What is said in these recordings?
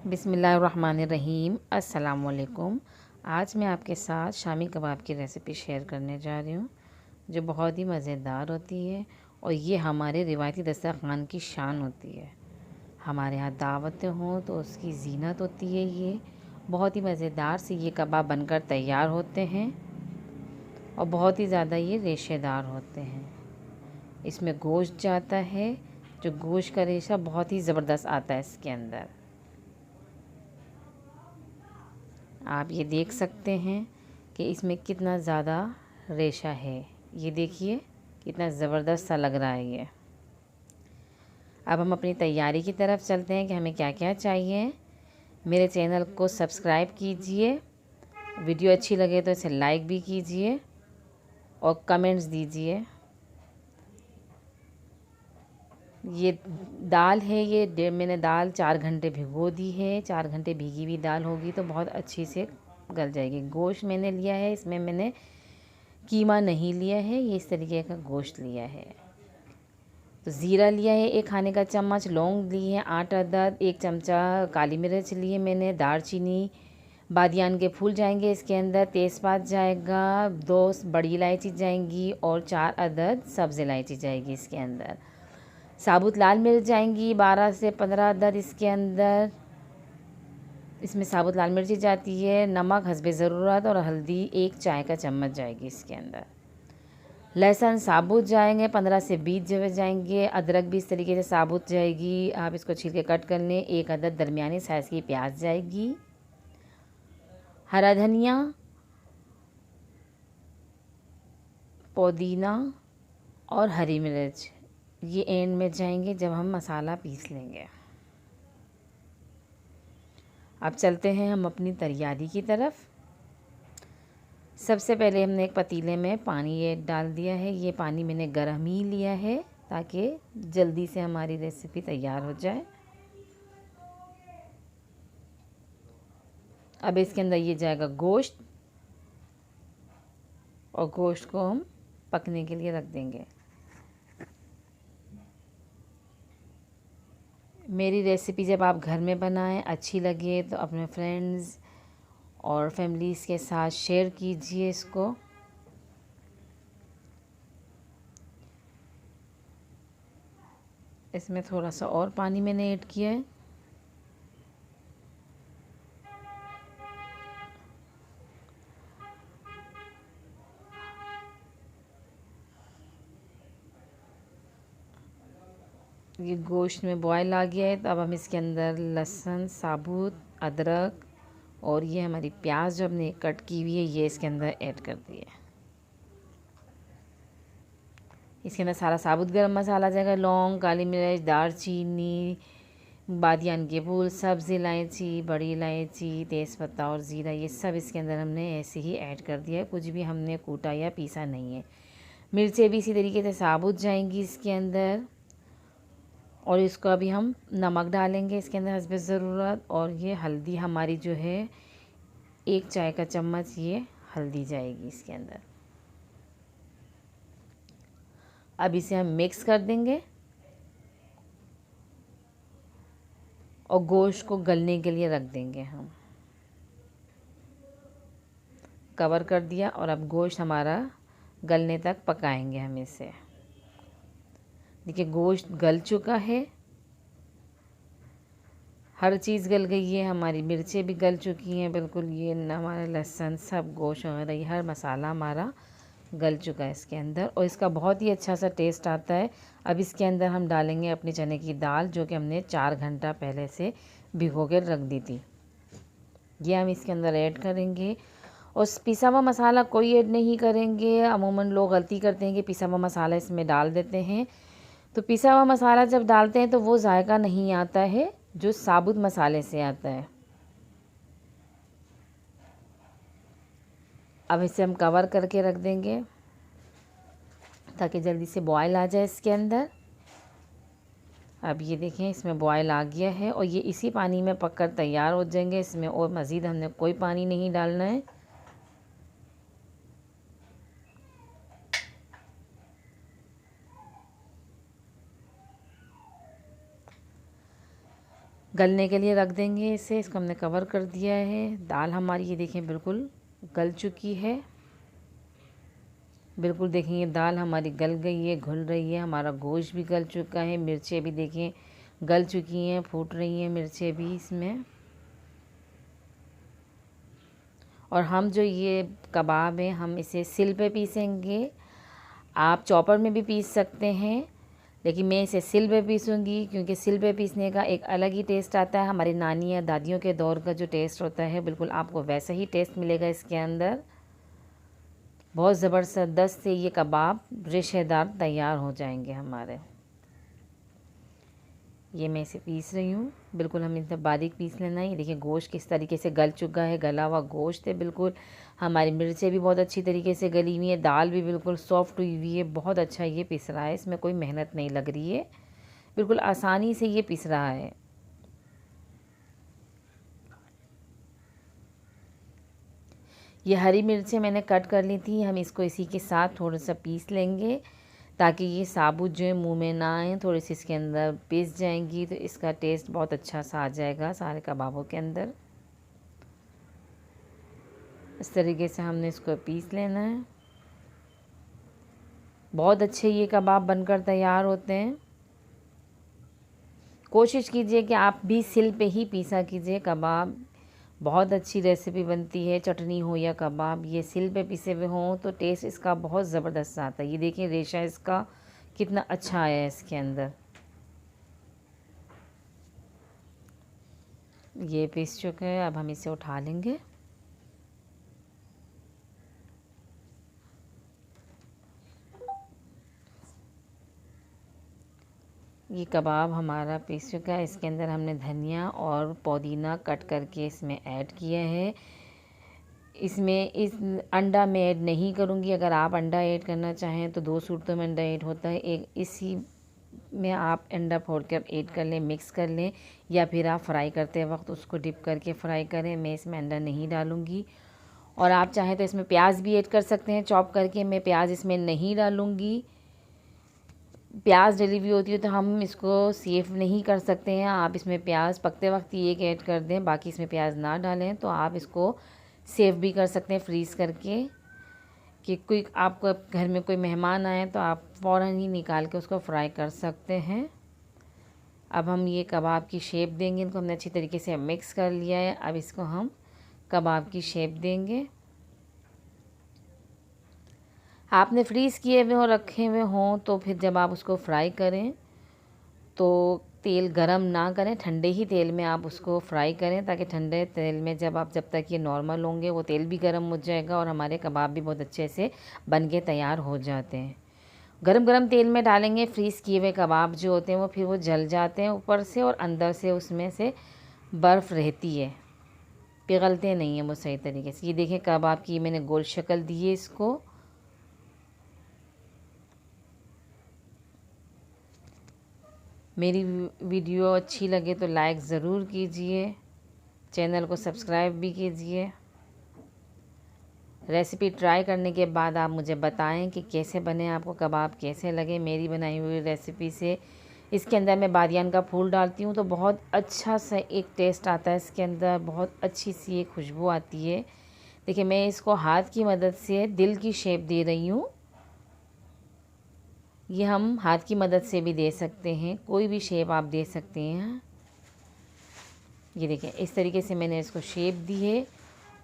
बिस्मिल्लाहिर्रहमानिर्रहीम। अस्सलाम वालेकुम। आज मैं आपके साथ शामी कबाब की रेसिपी शेयर करने जा रही हूँ, जो बहुत ही मज़ेदार होती है और ये हमारे रिवायती दस्तरख़्वान की शान होती है। हमारे यहाँ दावतें हों तो उसकी ज़ीनत होती है। ये बहुत ही मज़ेदार से ये कबाब बनकर तैयार होते हैं और बहुत ही ज़्यादा ये रेशेदार होते हैं। इसमें गोश्त जाता है, जो गोश्त का रेशा बहुत ही ज़बरदस्त आता है इसके अंदर। आप ये देख सकते हैं कि इसमें कितना ज़्यादा रेशा है। ये देखिए कितना ज़बरदस्त सा लग रहा है ये। अब हम अपनी तैयारी की तरफ चलते हैं कि हमें क्या क्या चाहिए। मेरे चैनल को सब्सक्राइब कीजिए, वीडियो अच्छी लगे तो इसे लाइक भी कीजिए और कमेंट्स दीजिए। ये दाल है, ये मैंने दाल 4 घंटे भिगो दी है। 4 घंटे भीगी हुई दाल होगी तो बहुत अच्छी से गल जाएगी। गोश्त मैंने लिया है, इसमें मैंने कीमा नहीं लिया है, ये इस तरीके का गोश्त लिया है। तो ज़ीरा लिया है 1 खाने का चम्मच, लौंग ली है 8 अदद, 1 चमचा काली मिर्च लिए मैंने, दालचीनी, बादियान के फूल जाएंगे इसके अंदर, तेज़पात जाएगा, 2 बड़ी इलायची जाएंगी और 4 अदद सब्ज़ इलायची जाएगी इसके अंदर। साबुत लाल मिर्च जाएंगी 12 से 15 अदद इसके अंदर। इसमें साबुत लाल मिर्ची जाती है, नमक हस्बे ज़रूरत और हल्दी 1 चाय का चम्मच जाएगी इसके अंदर। लहसुन साबुत जाएंगे 15 से 20 जो जाएंगे। अदरक भी इस तरीके से साबुत जाएगी, आप इसको छील के कट कर लें। 1 अदद दरमियानी साइज़ की प्याज जाएगी। हरा धनिया, पुदीना और हरी मिर्च ये एंड में जाएंगे जब हम मसाला पीस लेंगे। अब चलते हैं हम अपनी तैयारी की तरफ। सबसे पहले हमने एक पतीले में पानी ये डाल दिया है। ये पानी मैंने गर्म ही लिया है ताकि जल्दी से हमारी रेसिपी तैयार हो जाए। अब इसके अंदर ये जाएगा गोश्त और गोश्त को हम पकने के लिए रख देंगे। मेरी रेसिपी जब आप घर में बनाएं, अच्छी लगे तो अपने फ्रेंड्स और फैमिलीज़ के साथ शेयर कीजिए इसको। इसमें थोड़ा सा और पानी मैंने ऐड किया है। ये गोश्त में बॉयल आ गया है, तो अब हम इसके अंदर लहसुन साबुत, अदरक और ये हमारी प्याज जो हमने कट की हुई है ये इसके अंदर ऐड कर दी है। इसके अंदर सारा साबुत गरम मसाला जाएगा, लौंग, काली मिर्च, दालचीनी, बादियान के फूल, सब्ज़ इलायची, बड़ी इलायची, तेज़पत्ता और ज़ीरा, ये सब इसके अंदर हमने ऐसे ही ऐड कर दिया है। कुछ भी हमने कूटा या पीसा नहीं है। मिर्चें भी इसी तरीके से साबुत जाएंगी इसके अंदर और इसको अभी हम नमक डालेंगे इसके अंदर हस्बे ज़रूरत। और ये हल्दी हमारी जो है 1 चाय का चम्मच ये हल्दी जाएगी इसके अंदर। अब इसे हम मिक्स कर देंगे और गोश्त को गलने के लिए रख देंगे। हम कवर कर दिया और अब गोश्त हमारा गलने तक पकाएंगे हम इसे। देखिए गोश्त गल चुका है, हर चीज़ गल गई है, हमारी मिर्चें भी गल चुकी हैं बिल्कुल। ये हमारा लहसुन सब गोश्त वगैरह ये हर मसाला हमारा गल चुका है इसके अंदर और इसका बहुत ही अच्छा सा टेस्ट आता है। अब इसके अंदर हम डालेंगे अपनी चने की दाल, जो कि हमने 4 घंटा पहले से भिगो के रख दी थी। ये हम इसके अंदर ऐड करेंगे और पिसा हुआ मसाला कोई ऐड नहीं करेंगे। अमूमन लोग गलती करते हैं कि पिसा हुआ मसाला इसमें डाल देते हैं, तो पिसा हुआ मसाला जब डालते हैं तो वो जायका नहीं आता है जो साबुत मसाले से आता है। अब इसे हम कवर करके रख देंगे ताकि जल्दी से बॉयल आ जाए इसके अंदर। अब ये देखें इसमें बॉयल आ गया है और ये इसी पानी में पककर तैयार हो जाएंगे। इसमें और मज़ीद हमने कोई पानी नहीं डालना है। गलने के लिए रख देंगे इसे। इसको हमने कवर कर दिया है। दाल हमारी ये देखें बिल्कुल गल चुकी है। बिल्कुल देखें ये दाल हमारी गल गई है, घुल रही है। हमारा गोश्त भी गल चुका है। मिर्चें भी देखें गल चुकी हैं, फूट रही हैं मिर्चें भी इसमें। और हम जो ये कबाब है हम इसे सिल पे पीसेंगे। आप चॉपर में भी पीस सकते हैं, लेकिन मैं इसे सिल पे पीसूँगी क्योंकि सिल पे पीसने का एक अलग ही टेस्ट आता है। हमारी नानी या दादियों के दौर का जो टेस्ट होता है बिल्कुल आपको वैसा ही टेस्ट मिलेगा इसके अंदर। बहुत ज़बरदस्त से ये कबाब रेशेदार तैयार हो जाएंगे हमारे। ये मैं इसे पीस रही हूँ। बिल्कुल हमें इतना बारीक पीस लेना है। ये देखिए गोश्त किस तरीके से गल चुका है, गला हुआ गोश्त है बिल्कुल। हमारी मिर्चें भी बहुत अच्छी तरीके से गली हुई है। दाल भी बिल्कुल सॉफ्ट हुई हुई है। बहुत अच्छा ये पिस रहा है, इसमें कोई मेहनत नहीं लग रही है, बिल्कुल आसानी से ये पिस रहा है। ये हरी मिर्चें मैंने कट कर ली थी। हम इसको इसी के साथ थोड़ा सा पीस लेंगे ताकि ये साबुत जो है मुंह में ना आए, थोड़ी सी इसके अंदर पिस जाएंगी तो इसका टेस्ट बहुत अच्छा सा आ जाएगा सारे कबाबों के अंदर। इस तरीके से हमने इसको पीस लेना है। बहुत अच्छे ये कबाब बनकर तैयार होते हैं। कोशिश कीजिए कि आप भी सिल पे ही पीसा कीजिए कबाब। बहुत अच्छी रेसिपी बनती है, चटनी हो या कबाब, ये सिल पे पिसे हुए हों तो टेस्ट इसका बहुत ज़बरदस्त आता है। ये देखिए रेशा इसका कितना अच्छा आया है इसके अंदर। ये पिस चुका है, अब हम इसे उठा लेंगे। ये कबाब हमारा पिस चुका है। इसके अंदर हमने धनिया और पुदीना कट करके इसमें ऐड किया है। इसमें इस अंडा मैं ऐड नहीं करूँगी। अगर आप अंडा ऐड करना चाहें तो 2 सूरतों में अंडा ऐड होता है। एक इसी में आप अंडा फोड़ कर ऐड कर लें, मिक्स कर लें, या फिर आप फ्राई करते वक्त उसको डिप करके फ्राई करें। मैं इसमें अंडा नहीं डालूँगी। और आप चाहें तो इसमें प्याज भी ऐड कर सकते हैं चॉप करके। मैं प्याज इसमें नहीं डालूँगी। प्याज डली हुई होती है तो हम इसको सेव नहीं कर सकते हैं। आप इसमें प्याज पकते वक्त ही एक ऐड कर दें, बाकी इसमें प्याज ना डालें तो आप इसको सेव भी कर सकते हैं फ्रीज़ करके, कि कोई आपको घर में कोई मेहमान आए तो आप फ़ौरन ही निकाल के उसको फ्राई कर सकते हैं। अब हम ये कबाब की शेप देंगे। इनको हमने अच्छी तरीके से मिक्स कर लिया है। अब इसको हम कबाब की शेप देंगे। आपने फ्रीज़ किए हुए हों, रखे हुए हों, तो फिर जब आप उसको फ्राई करें तो तेल गरम ना करें, ठंडे ही तेल में आप उसको फ्राई करें, ताकि ठंडे तेल में जब तक ये नॉर्मल होंगे वो तेल भी गरम हो जाएगा और हमारे कबाब भी बहुत अच्छे से बन के तैयार हो जाते हैं। गरम गरम तेल में डालेंगे फ्रीज़ किए हुए कबाब जो होते हैं वो फिर वो जल जाते हैं ऊपर से, और अंदर से उसमें से बर्फ़ रहती है, पिघलते नहीं हैं वो सही तरीके से। ये देखें कबाब की मैंने गोल शक्ल दी है इसको। मेरी वीडियो अच्छी लगे तो लाइक ज़रूर कीजिए, चैनल को सब्सक्राइब भी कीजिए। रेसिपी ट्राई करने के बाद आप मुझे बताएं कि कैसे बने, आपको कबाब कैसे लगे मेरी बनाई हुई रेसिपी से। इसके अंदर मैं बादियान का फूल डालती हूँ तो बहुत अच्छा सा एक टेस्ट आता है इसके अंदर, बहुत अच्छी सी एक खुशबू आती है। देखिए मैं इसको हाथ की मदद से दिल की शेप दे रही हूँ। ये हम हाथ की मदद से भी दे सकते हैं, कोई भी शेप आप दे सकते हैं। ये देखिए इस तरीके से मैंने इसको शेप दी है,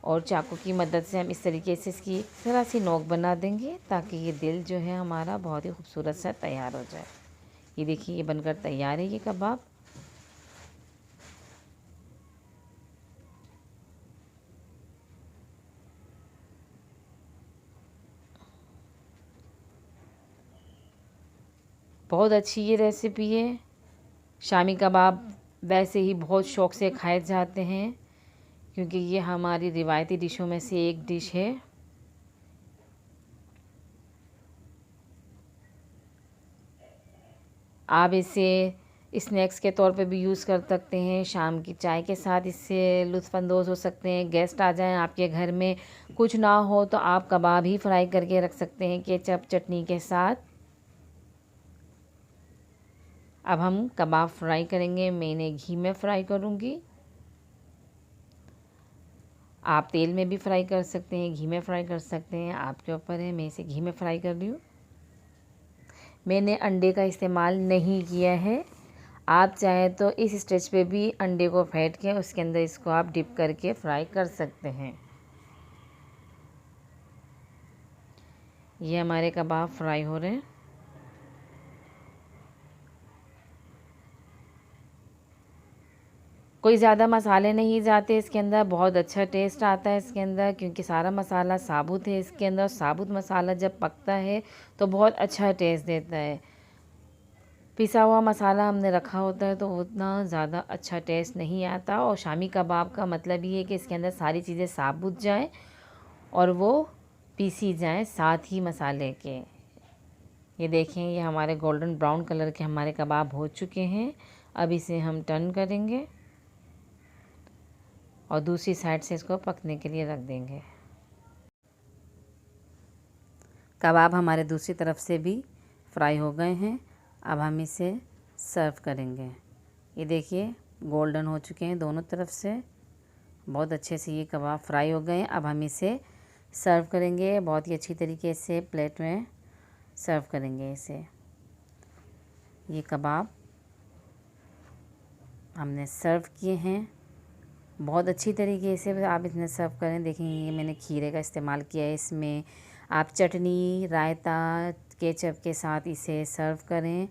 और चाकू की मदद से हम इस तरीके से इसकी ज़रा सी नोक बना देंगे ताकि ये दिल जो है हमारा बहुत ही खूबसूरत सा तैयार हो जाए। ये देखिए ये बनकर तैयार है ये कबाब। बहुत अच्छी ये रेसिपी है। शामी कबाब वैसे ही बहुत शौक़ से खाए जाते हैं क्योंकि ये हमारी रिवायती डिशों में से एक डिश है। आप इसे स्नैक्स के तौर पे भी यूज़ कर सकते हैं, शाम की चाय के साथ इससे लुत्फ़अंदोज़ हो सकते हैं। गेस्ट आ जाएं आपके घर में, कुछ ना हो तो आप कबाब ही फ्राई करके रख सकते हैं केचप चटनी के साथ। अब हम कबाब फ्राई करेंगे। मैंने घी में फ्राई करूँगी, आप तेल में भी फ्राई कर सकते हैं, घी में फ्राई कर सकते हैं, आपके ऊपर है। मैं इसे घी में फ्राई कर रही हूँ। मैंने अंडे का इस्तेमाल नहीं किया है। आप चाहें तो इस स्टेज पे भी अंडे को फेंट के उसके अंदर इसको आप डिप करके फ्राई कर सकते हैं। ये हमारे कबाब फ्राई हो रहे हैं। कोई ज़्यादा मसाले नहीं जाते इसके अंदर, बहुत अच्छा टेस्ट आता है इसके अंदर, क्योंकि सारा मसाला साबुत है इसके अंदर। साबुत मसाला जब पकता है तो बहुत अच्छा टेस्ट देता है। पिसा हुआ मसाला हमने रखा होता है तो उतना ज़्यादा अच्छा टेस्ट नहीं आता। और शामी कबाब का मतलब ये है कि इसके अंदर सारी चीज़ें साबुत जाएं और वो पीसी जाएं साथ ही मसाले के। ये देखें, ये हमारे गोल्डन ब्राउन कलर के हमारे कबाब हो चुके हैं। अब इसे हम टर्न करेंगे और दूसरी साइड से इसको पकने के लिए रख देंगे। कबाब हमारे दूसरी तरफ से भी फ्राई हो गए हैं। अब हम इसे सर्व करेंगे। ये देखिए, गोल्डन हो चुके हैं दोनों तरफ से, बहुत अच्छे से ये कबाब फ्राई हो गए हैं। अब हम इसे सर्व करेंगे, बहुत ही अच्छी तरीके से प्लेट में सर्व करेंगे इसे। ये कबाब हमने सर्व किए हैं, बहुत अच्छी तरीके से आप इतने सर्व करें। देखें, ये मैंने खीरे का इस्तेमाल किया है इसमें। आप चटनी, रायता, केचप के साथ इसे सर्व करें।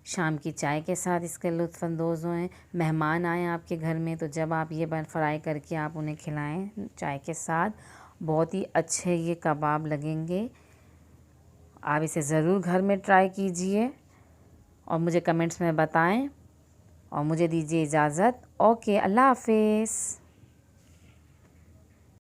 शाम की चाय के साथ इसके लुत्फ़अंदोज़ हों। मेहमान आएँ आपके घर में तो जब आप ये फ्राई करके आप उन्हें खिलाएं चाय के साथ, बहुत ही अच्छे ये कबाब लगेंगे। आप इसे ज़रूर घर में ट्राई कीजिए और मुझे कमेंट्स में बताएं और मुझे दीजिए इजाज़त। ओके, अल्लाह हाफ़िज़।